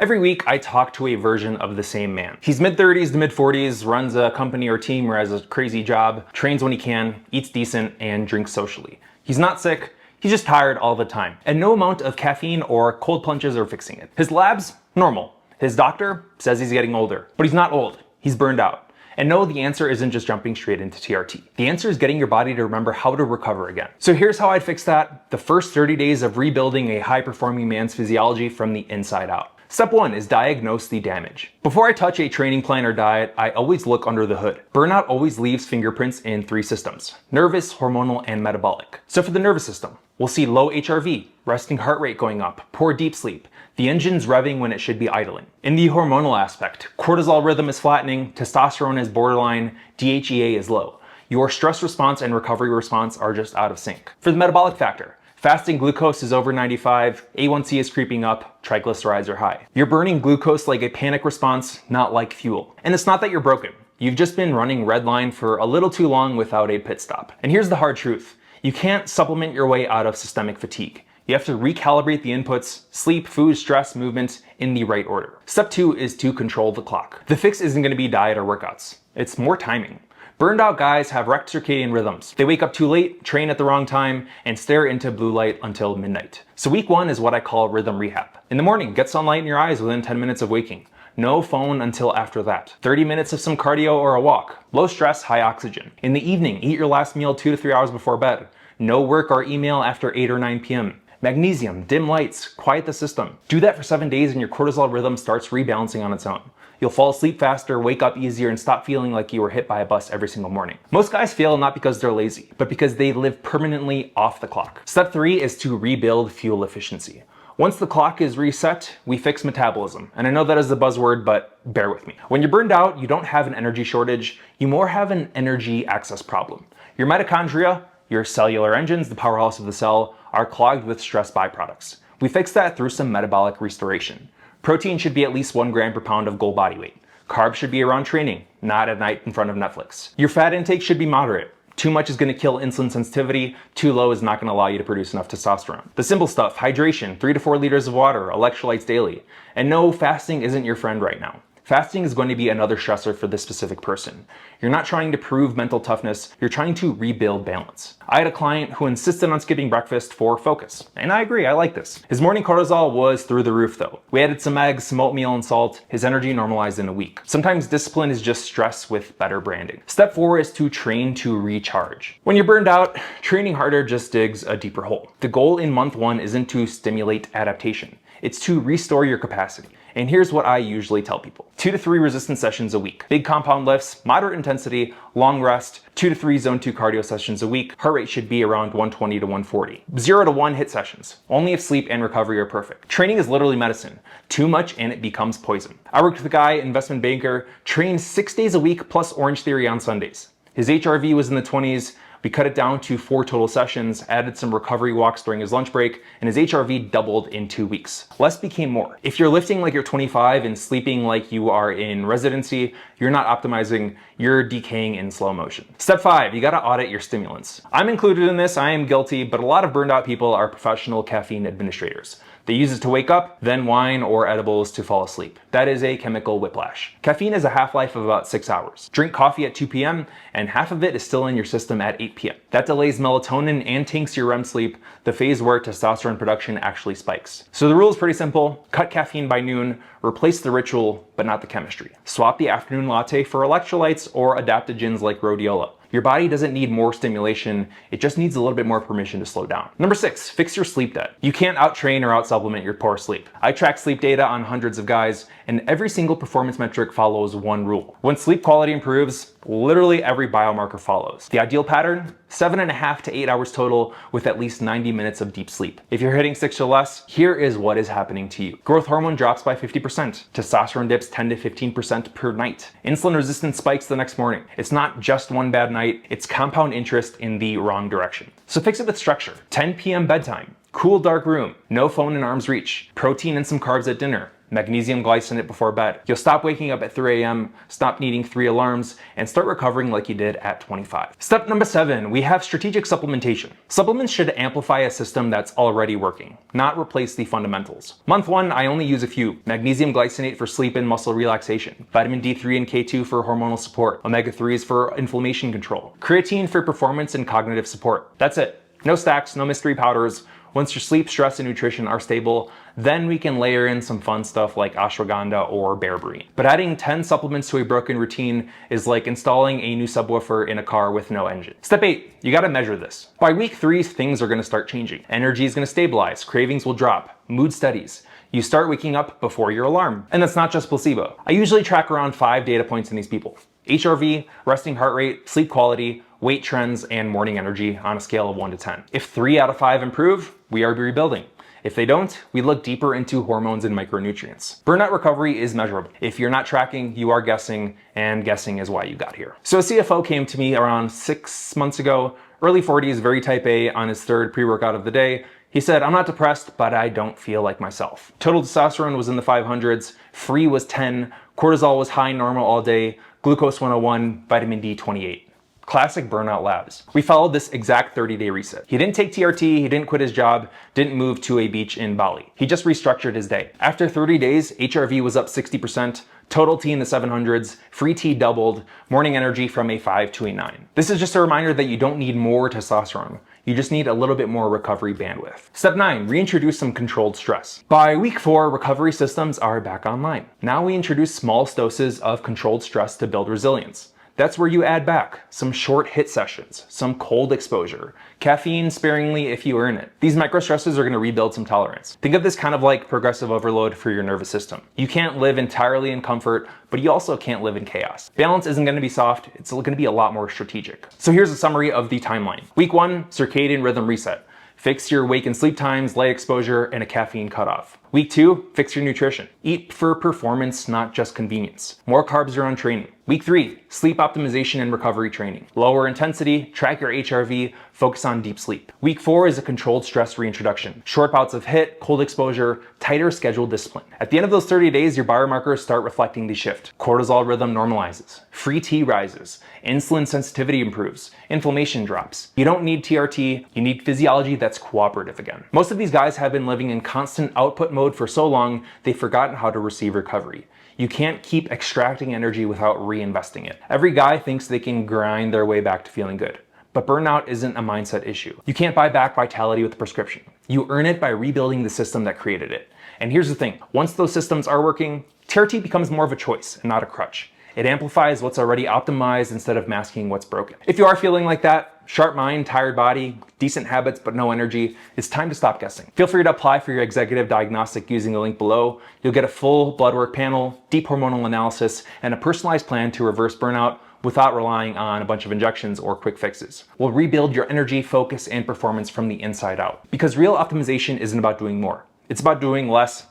Every week, I talk to a version of the same man. He's mid-30s to mid-40s, runs a company or team or has a crazy job, trains when he can, eats decent, and drinks socially. He's not sick, he's just tired all the time. And no amount of caffeine or cold plunges are fixing it. His labs, normal. His doctor says he's getting older, but he's not old, he's burned out. And no, the answer isn't just jumping straight into TRT. The answer is getting your body to remember how to recover again. So here's how I'd fix that. The first 30 days of rebuilding a high-performing man's physiology from the inside out. Step 1 is diagnose the damage. Before I touch a training plan or diet, I always look under the hood. Burnout always leaves fingerprints in 3 systems: nervous, hormonal, and metabolic. So for the nervous system, we'll see low HRV, resting heart rate going up, poor deep sleep, the engine's revving when it should be idling. In the hormonal aspect, cortisol rhythm is flattening, testosterone is borderline, DHEA is low. Your stress response and recovery response are just out of sync. For the metabolic factor, fasting glucose is over 95, A1C is creeping up, triglycerides are high. You're burning glucose like a panic response, not like fuel. And it's not that you're broken. You've just been running red line for a little too long without a pit stop. And here's the hard truth. You can't supplement your way out of systemic fatigue. You have to recalibrate the inputs, sleep, food, stress, movement in the right order. Step 2 is to control the clock. The fix isn't going to be diet or workouts. It's more timing. Burned out guys have wrecked circadian rhythms. They wake up too late, train at the wrong time, and stare into blue light until midnight. So week 1 is what I call rhythm rehab. In the morning, get sunlight in your eyes within 10 minutes of waking. No phone until after that. 30 minutes of some cardio or a walk. Low stress, high oxygen. In the evening, eat your last meal 2 to 3 hours before bed. No work or email after 8 or 9 p.m. Magnesium, dim lights, quiet the system. Do that for 7 days and your cortisol rhythm starts rebalancing on its own. You'll fall asleep faster, wake up easier, and stop feeling like you were hit by a bus every single morning. Most guys fail not because they're lazy, but because they live permanently off the clock. Step 3 is to rebuild fuel efficiency. Once the clock is reset, we fix metabolism. And I know that is a buzzword, but bear with me. When you're burned out, you don't have an energy shortage, you more have an energy access problem. Your mitochondria, your cellular engines, the powerhouse of the cell, are clogged with stress byproducts. We fix that through some metabolic restoration. Protein should be at least 1 gram per pound of goal body weight. Carbs should be around training, not at night in front of Netflix. Your fat intake should be moderate. Too much is going to kill insulin sensitivity, too low is not going to allow you to produce enough testosterone. The simple stuff, hydration, 3 to 4 liters of water, electrolytes daily. And no, fasting isn't your friend right now. Fasting is going to be another stressor for this specific person. You're not trying to prove mental toughness, you're trying to rebuild balance. I had a client who insisted on skipping breakfast for focus. And I agree, I like this. His morning cortisol was through the roof though. We added some eggs, some oatmeal, and salt. His energy normalized in a week. Sometimes discipline is just stress with better branding. Step 4 is to train to recharge. When you're burned out, training harder just digs a deeper hole. The goal in month 1 isn't to stimulate adaptation. It's to restore your capacity. And here's what I usually tell people. 2 to 3 resistance sessions a week. Big compound lifts, moderate intensity, long rest, 2 to 3 zone 2 cardio sessions a week. Heart rate should be around 120 to 140. 0 to 1 hit sessions. Only if sleep and recovery are perfect. Training is literally medicine. Too much and it becomes poison. I worked with a guy, investment banker, trained 6 days a week plus Orange Theory on Sundays. His HRV was in the 20s. We cut it down to 4 total sessions, added some recovery walks during his lunch break, and his HRV doubled in 2 weeks. Less became more. If you're lifting like you're 25 and sleeping like you are in residency, you're not optimizing, you're decaying in slow motion. Step 5, you gotta audit your stimulants. I'm included in this, I am guilty, but a lot of burned out people are professional caffeine administrators. They use it to wake up, then wine or edibles to fall asleep. That is a chemical whiplash. Caffeine has a half-life of about 6 hours. Drink coffee at 2 p.m. and half of it is still in your system at 8 p.m. That delays melatonin and tanks your REM sleep, the phase where testosterone production actually spikes. So the rule is pretty simple. Cut caffeine by noon, replace the ritual, but not the chemistry. Swap the afternoon latte for electrolytes or adaptogens like rhodiola. Your body doesn't need more stimulation, it just needs a little bit more permission to slow down. Number 6, fix your sleep debt. You can't out-train or out-supplement your poor sleep. I track sleep data on hundreds of guys, and every single performance metric follows one rule. When sleep quality improves, literally every biomarker follows. The ideal pattern? 7.5 to 8 hours total with at least 90 minutes of deep sleep. If you're hitting 6 or less, here is what is happening to you. Growth hormone drops by 50%. Testosterone dips 10 to 15% per night. Insulin resistance spikes the next morning. It's not just one bad night, it's compound interest in the wrong direction. So fix it with structure. 10 p.m. bedtime. Cool dark room. No phone in arm's reach. Protein and some carbs at dinner. magnesium glycinate before bed. You'll stop waking up at 3 a.m., stop needing 3 alarms, and start recovering like you did at 25. Step number 7, we have strategic supplementation. Supplements should amplify a system that's already working, not replace the fundamentals. Month 1, I only use a few. Magnesium glycinate for sleep and muscle relaxation, vitamin D3 and K2 for hormonal support, omega-3s for inflammation control, creatine for performance and cognitive support. That's it. No stacks, no mystery powders. Once your sleep, stress, and nutrition are stable, then we can layer in some fun stuff like ashwagandha or berberine. But adding 10 supplements to a broken routine is like installing a new subwoofer in a car with no engine. Step 8, you gotta measure this. By week 3, things are gonna start changing. Energy is gonna stabilize, cravings will drop, mood steadies. You start waking up before your alarm. And that's not just placebo. I usually track around 5 data points in these people: HRV, resting heart rate, sleep quality, weight trends, and morning energy on a scale of 1 to 10. If 3 out of 5 improve, we are rebuilding. If they don't, we look deeper into hormones and micronutrients. Burnout recovery is measurable. If you're not tracking, you are guessing, and guessing is why you got here. So a CFO came to me around 6 months ago, early 40s, very type A, on his 3rd pre-workout of the day. He said, "I'm not depressed, but I don't feel like myself." Total testosterone was in the 500s, free was 10, cortisol was high normal all day, glucose 101, vitamin D 28. Classic burnout labs. We followed this exact 30-day reset. He didn't take TRT, he didn't quit his job, didn't move to a beach in Bali. He just restructured his day. After 30 days, HRV was up 60%, total T in the 700s, free T doubled, morning energy from a 5 to a 9. This is just a reminder that you don't need more testosterone. You just need a little bit more recovery bandwidth. Step 9, reintroduce some controlled stress. By week 4, recovery systems are back online. Now we introduce small doses of controlled stress to build resilience. That's where you add back some short hit sessions, some cold exposure, caffeine sparingly if you earn it. These micro stresses are going to rebuild some tolerance. Think of this kind of like progressive overload for your nervous system. You can't live entirely in comfort, but you also can't live in chaos. Balance isn't going to be soft, it's going to be a lot more strategic. So here's a summary of the timeline. Week 1, circadian rhythm reset. Fix your wake and sleep times, light exposure, and a caffeine cutoff. Week 2, fix your nutrition. Eat for performance, not just convenience. More carbs around training. Week 3, sleep optimization and recovery training. Lower intensity, track your HRV, focus on deep sleep. Week 4 is a controlled stress reintroduction. Short bouts of HIIT, cold exposure, tighter scheduled discipline. At the end of those 30 days, your biomarkers start reflecting the shift. Cortisol rhythm normalizes. Free T rises. Insulin sensitivity improves. Inflammation drops. You don't need TRT, you need physiology that's cooperative again. Most of these guys have been living in constant output mode for so long, they've forgotten how to receive recovery. You can't keep extracting energy without reinvesting it. Every guy thinks they can grind their way back to feeling good. But burnout isn't a mindset issue. You can't buy back vitality with a prescription. You earn it by rebuilding the system that created it. And here's the thing, once those systems are working, TRT becomes more of a choice and not a crutch. It amplifies what's already optimized instead of masking what's broken. If you are feeling like that, sharp mind, tired body, decent habits, but no energy, it's time to stop guessing. Feel free to apply for your Executive Diagnostic using the link below. You'll get a full blood work panel, deep hormonal analysis, and a personalized plan to reverse burnout without relying on a bunch of injections or quick fixes. We'll rebuild your energy, focus, and performance from the inside out. Because real optimization isn't about doing more. It's about doing less